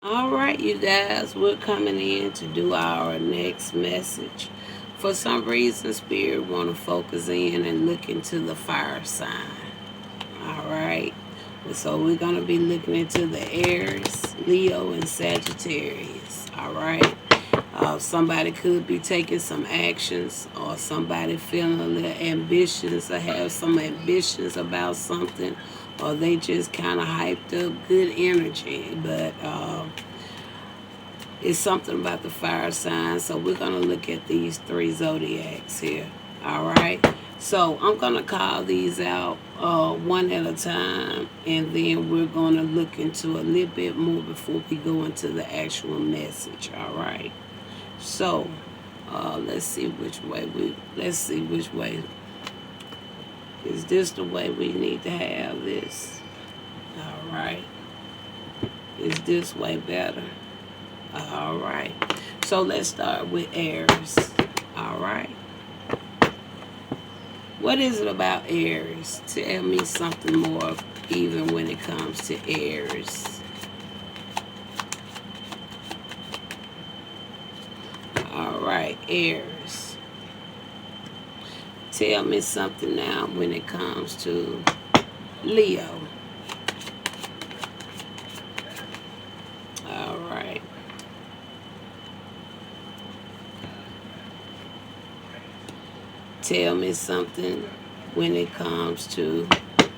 All right, you guys, we're coming in to do our next message. For some reason, Spirit want to focus in and look into the fire sign. All right, so we're going to be looking into the Aries, Leo, and Sagittarius. All right, somebody could be taking some actions, or somebody feeling a little ambitious or have some ambitions about something, or they just kind of hyped up good energy, but it's something about the fire sign. So we're going to look at these three zodiacs here. All right. So I'm going to call these out one at a time, and then we're going to look into a little bit more before we go into the actual message. All right. So let's see which way. Is this the way we need to have this? All right. Is this way better? All right. So let's start with Aries. All right. What is it about Aries? Tell me something more, even when it comes to Aries. All right, Aries. Tell me something now when it comes to Leo. All right. Tell me something when it comes to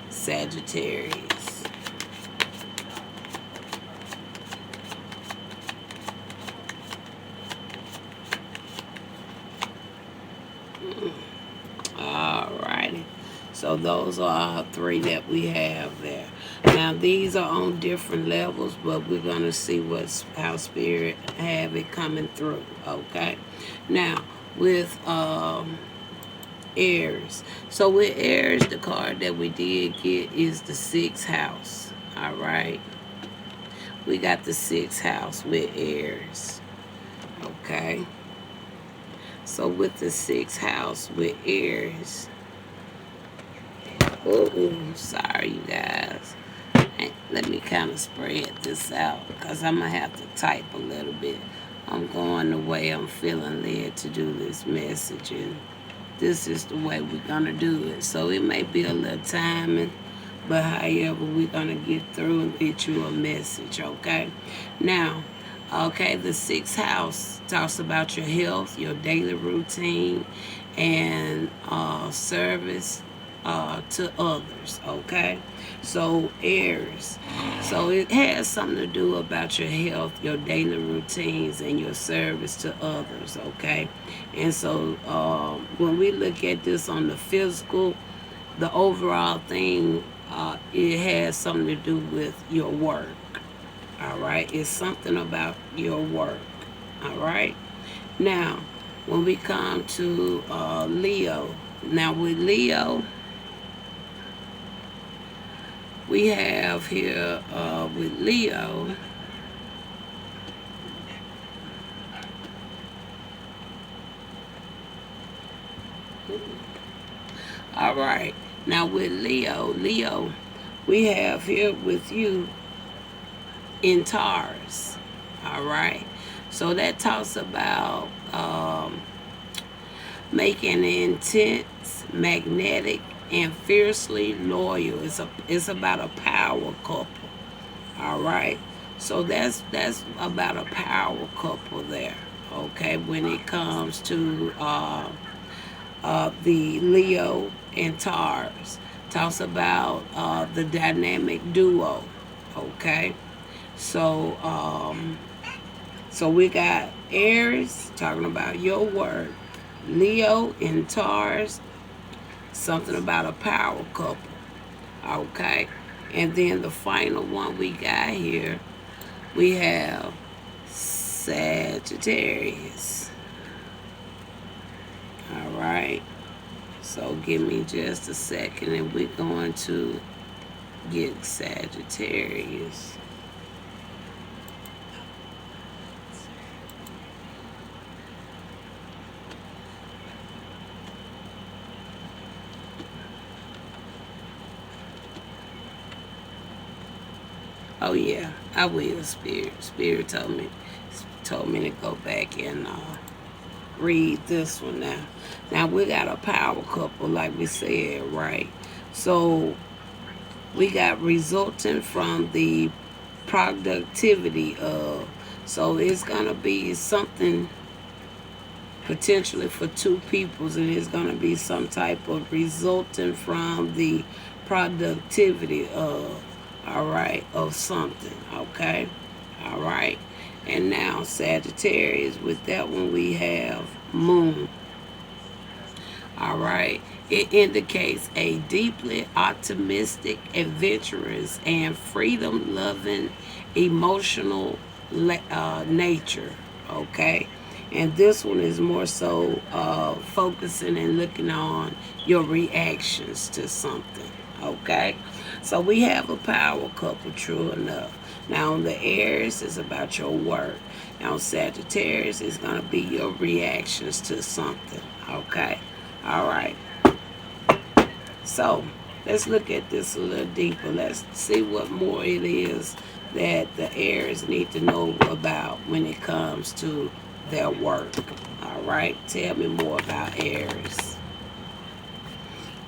Sagittarius. All righty. So those are our three that we have there. Now these are on different levels, but we're gonna see how Spirit have it coming through. Okay. Now with Aries. So with Aries, the card that we did get is the 6th house. All right. We got the 6th house with Aries. Okay. So with the 6th house with Aries. Oh, sorry, you guys. Let me kind of spread this out because I'm going to have to type a little bit. I'm going the way I'm feeling led to do this message, and this is the way we're going to do it. So it may be a little timing, but however, we're going to get through and get you a message, okay? Now, okay, the 6th house talks about your health, your daily routine, and service to others, okay? So Aries, so it has something to do about your health, your daily routines, and your service to others, okay? And so when we look at this on the physical, the overall thing, it has something to do with your work, all right? It's something about your work, all right? Now when we come to Leo, now with Leo, we have here with Leo, all right, now with Leo, we have here with you in Taurus, all right? So that talks about making intense, magnetic, and fiercely loyal. It's about a power couple. All right. So that's about a power couple there. Okay, when it comes to the Leo and Taurus, talks about the dynamic duo. Okay, so so we got Aries talking about your work, Leo and Taurus, something about a power couple. Okay, and then the final one we got here, we have Sagittarius. All right, so give me just a second, and we're going to get Sagittarius. Oh yeah, I will, Spirit. Spirit told me to go back and read this one now. Now we got a power couple, like we said, right? So we got resulting from the productivity of. So it's gonna be something potentially for two peoples, and it's gonna be some type of resulting from the productivity of. All right, of something. Okay, all right. And now Sagittarius, with that one we have Moon. All right. It indicates a deeply optimistic, adventurous, and freedom loving emotional nature. Okay. And this one is more so focusing and looking on your reactions to something. Okay. So we have a power couple, true enough. Now, on the Aries, it's about your work. Now, Sagittarius is going to be your reactions to something. Okay. All right. So let's look at this a little deeper. Let's see what more it is that the Aries need to know about when it comes to their work. All right. Tell me more about Aries.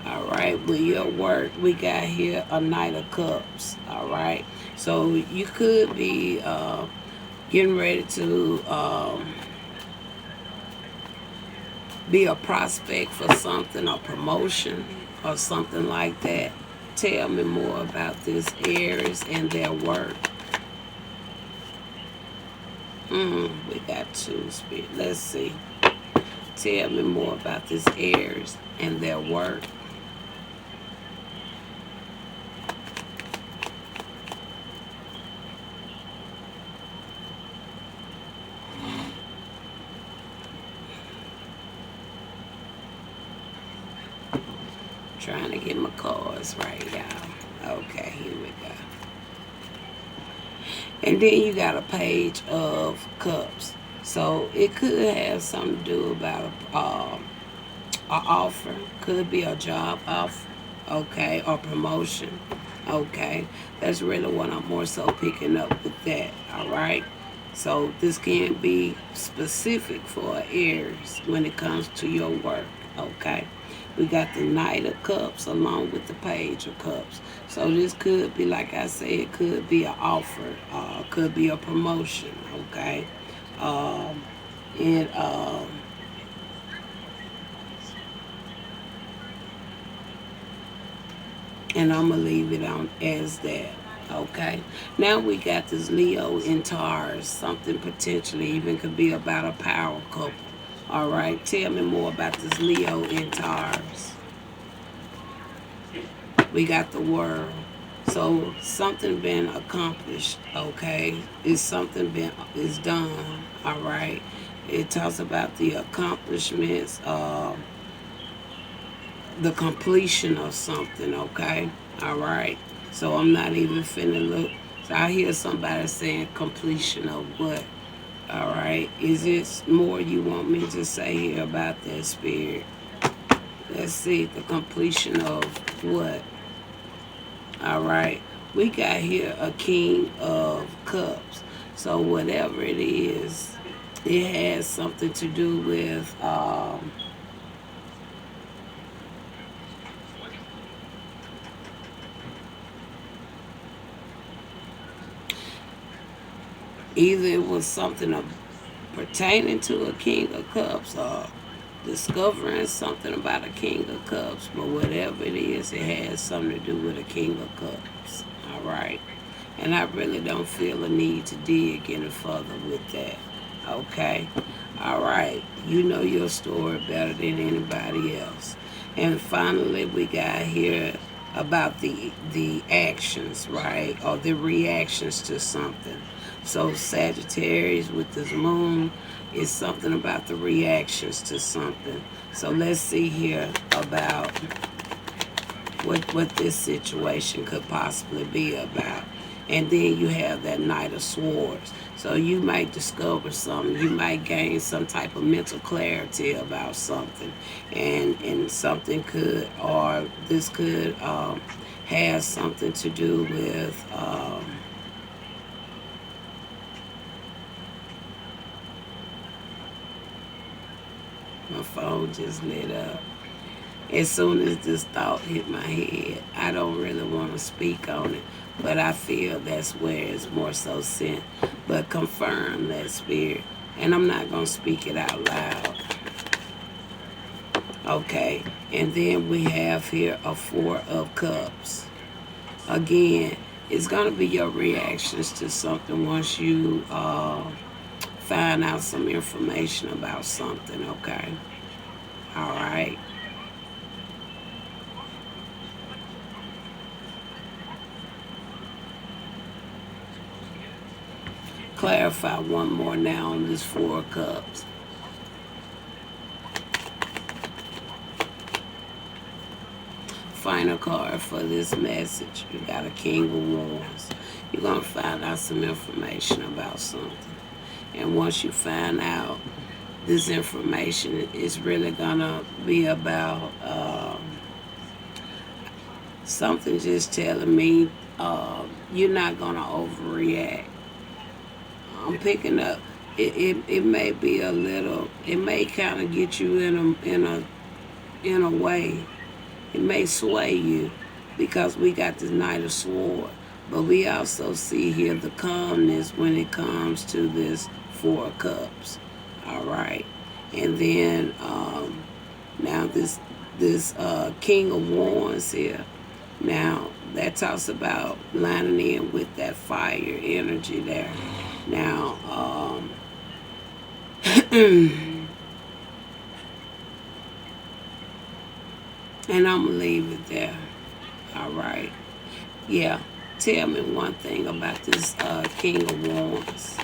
All right. With your work, we got here a Knight of Cups. All right. So you could be getting ready to be a prospect for something, a promotion or something like that. Tell me more about this Aries and their work. We got two spirit. Let's see. Tell me more about this Aries and their work. Trying to get my cards right, y'all. Okay, here we go. And then you got a page of cups. So it could have something to do about a offer. Could be a job offer, okay, or promotion, okay. That's really what I'm more so picking up with that, all right. So this can be specific for Aries when it comes to your work, okay. We got the Knight of Cups along with the Page of Cups. So this could be, like I said, it could be an offer, could be a promotion, okay. And and I'm gonna leave it on as that. Okay. Now we got this Leo in Taurus. Something potentially even could be about a power couple. All right. Tell me more about this Leo in Taurus. We got the World. So something been accomplished. Okay. It's something been is done. All right. It talks about the accomplishments. The completion of something, okay? All right. So I'm not even finna look. So I hear somebody saying completion of what? All right. Is it more you want me to say here about that spirit? Let's see. The completion of what? All right. We got here a King of Cups. So whatever it is, it has something to do with either it was something pertaining to a King of Cups or discovering something about a King of Cups, but whatever it is, it has something to do with a King of Cups. All right. And I really don't feel a need to dig any further with that. Okay. All right. You know your story better than anybody else. And finally, we got here about the actions, right? Or the reactions to something. So Sagittarius with this moon is something about the reactions to something. So let's see here about what this situation could possibly be about. And then you have that Knight of Swords. So you might discover something. You might gain some type of mental clarity about something. And something could, or this could have something to do with My phone just lit up. As soon as this thought hit my head, I don't really want to speak on it, but I feel that's where it's more so sent. But confirm that spirit. And I'm not going to speak it out loud. Okay, and then we have here a Four of Cups. Again, it's going to be your reactions to something once you find out some information about something, okay? All right. Clarify one more now on this Four of Cups. Final card for this message. You got a King of Wands. You're going to find out some information about something. And once you find out, this information is really going to be about something just telling me you're not going to overreact. I'm picking up. It may be a little. It may kind of get you in a way. It may sway you because we got this Knight of Swords, but we also see here the calmness when it comes to this Four of Cups. All right, and then now this King of Wands here. Now that talks about lining in with that fire energy there. Now, and I'm going to leave it there. All right. Yeah. Tell me one thing about this King of Wands.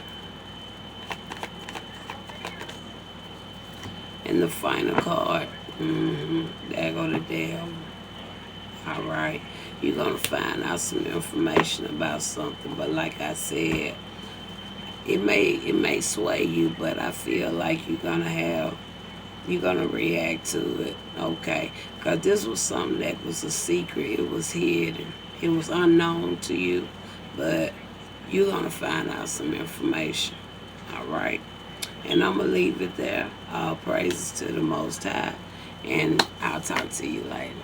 And the final card. There go the devil. All right. You're going to find out some information about something. But like I said, it may sway you, but I feel like you're gonna react to it, okay? Because this was something that was a secret. It was hidden. It was unknown to you, but you're gonna find out some information, all right? And I'm gonna leave it there. All praises to the Most High, and I'll talk to you later.